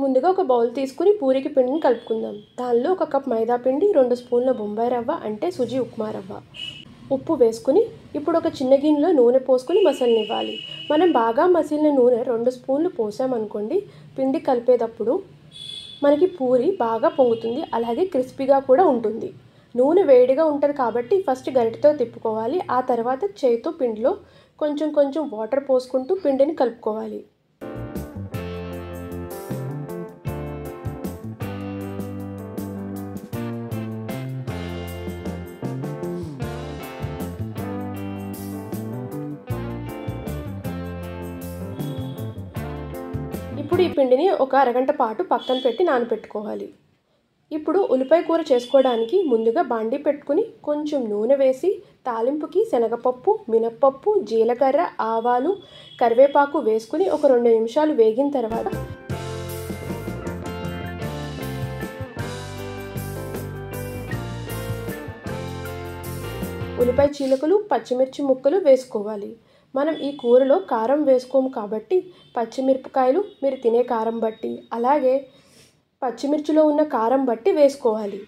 ముందుగా ఒక బౌల్ తీసుకుని పూరికి పిండిని కలుపుకుందాం. దానిలో 1 కప్ మైదా పిండి, 2 స్పూన్ల బొంబాయి రవ్వ అంటే సుజీ ఉప్మా రవ్వ, ఉప్పు వేసుకుని ఇప్పుడు ఒక చిన్న గిన్నెలో నూనె పోసుకుని మసలనివ్వాలి. మనం బాగా మసిలిన నూనె 2 స్పూన్లు పోసామనుకోండి, పిండి కలిపేటప్పుడు మనకి పూరి బాగా పొంగుతుంది, అలాగే క్రిస్పీగా కూడా ఉంటుంది. నూనె వేడిగా ఉంటుంది కాబట్టి ఫస్ట్ గరిటెతో తిప్పుకోవాలి. ఆ తర్వాత చేతితో పిండిలో కొంచెం కొంచెం వాటర్ పోసుకుంటూ పిండిని కలుపుకోవాలి. ఇప్పుడు ఈ పిండిని ఒక అరగంట పాటు పక్కన పెట్టి నానబెట్టుకోవాలి. ఇప్పుడు ఉల్లిపాయ కూర చేసుకోవడానికి ముందుగా బాండీ పెట్టుకుని కొంచెం నూనె వేసి తాలింపుకి శనగపప్పు, మినప్పప్పు, జీలకర్ర, ఆవాలు, కరివేపాకు వేసుకుని ఒక 2 నిమిషాలు వేగిన తర్వాత ఉల్లిపాయ చీలికలు, పచ్చిమిర్చి ముక్కలు వేసుకోవాలి. మనం ఈ కూరలో కారం వేసుకోము కాబట్టి పచ్చిమిరపకాయలు మీరు తినే కారం బట్టి, అలాగే పచ్చిమిర్చిలో ఉన్న కారం బట్టి వేసుకోవాలి.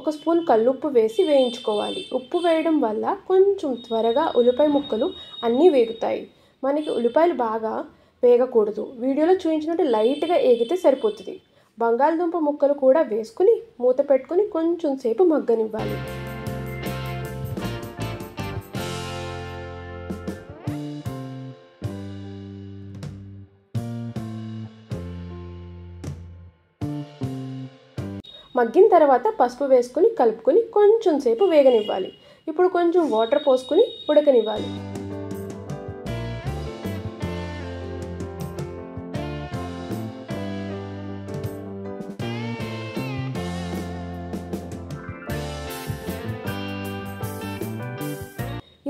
1 స్పూన్ కల్లుప్పు వేసి వేయించుకోవాలి. ఉప్పు వేయడం వల్ల కొంచెం త్వరగా ఉల్లిపాయ ముక్కలు అన్నీ వేగుతాయి. మనకి ఉల్లిపాయలు బాగా వేగకూడదు, వీడియోలో చూపించినట్టు లైట్గా ఏగితే సరిపోతుంది. బంగాళదుంప ముక్కలు కూడా వేసుకుని మూత పెట్టుకుని కొంచెం సేపు మగ్గనివ్వాలి. మగ్గిన తర్వాత పసుపు వేసుకుని కలుపుకొని కొంచెం సేపు వేగనివ్వాలి. ఇప్పుడు కొంచెం వాటర్ పోసుకుని ఉడకనివ్వాలి.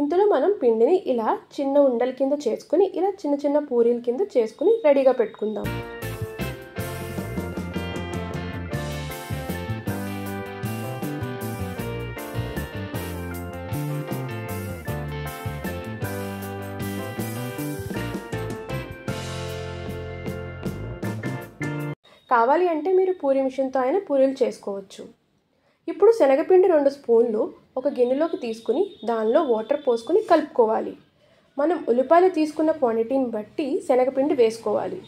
ఇంతలో మనం పిండిని ఇలా చిన్న ఉండల కింద చేసుకుని ఇలా చిన్న చిన్న పూరీల కింద చేసుకుని రెడీగా పెట్టుకుందాం. కావాలి అంటే మీరు పూరీ మిషన్తో అయినా పూరీలు చేసుకోవచ్చు. ఇప్పుడు శనగపిండి 2 స్పూన్లు ఒక గిన్నెలోకి తీసుకుని దానిలో వాటర్ పోసుకుని కలుపుకోవాలి. మనం ఉల్లిపాయలు తీసుకున్న క్వాంటిటీని బట్టి శనగపిండి వేసుకోవాలి.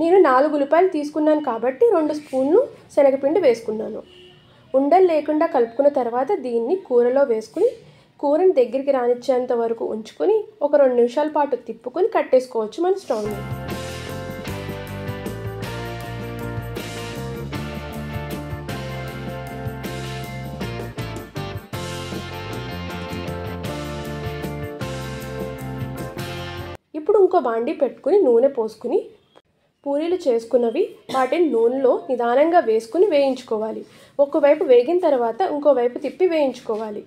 నేను 4 ఉల్లిపాయలు తీసుకున్నాను కాబట్టి 2 స్పూన్లు శనగపిండి వేసుకున్నాను. ఉండలు లేకుండా కలుపుకున్న తర్వాత దీన్ని కూరలో వేసుకుని కూరని దగ్గరికి రానిచ్చేంత వరకు ఉంచుకొని ఒక 2 నిమిషాల పాటు తిప్పుకొని కట్టేసుకోవచ్చు మన స్టవ్ మీద. ఇప్పుడు ఇంకో బాండీ పెట్టుకుని నూనె పోసుకుని పూరీలు చేసుకున్నవి వాటిని నూనెలో నిదానంగా వేసుకుని వేయించుకోవాలి. ఒకవైపు వేగిన తర్వాత ఇంకోవైపు తిప్పి వేయించుకోవాలి.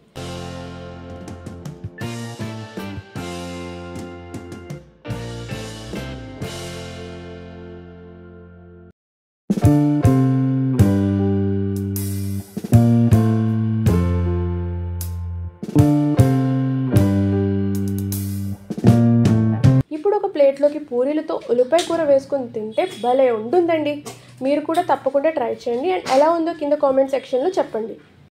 ఇప్పుడు ఒక ప్లేట్లోకి పూరీలతో ఉల్లిపాయ కూర వేసుకొని తింటే భలే ఉంటుందండి. మీరు కూడా తప్పకుండా ట్రై చేయండి అండ్ ఎలా ఉందో కింద కామెంట్ సెక్షన్లో చెప్పండి.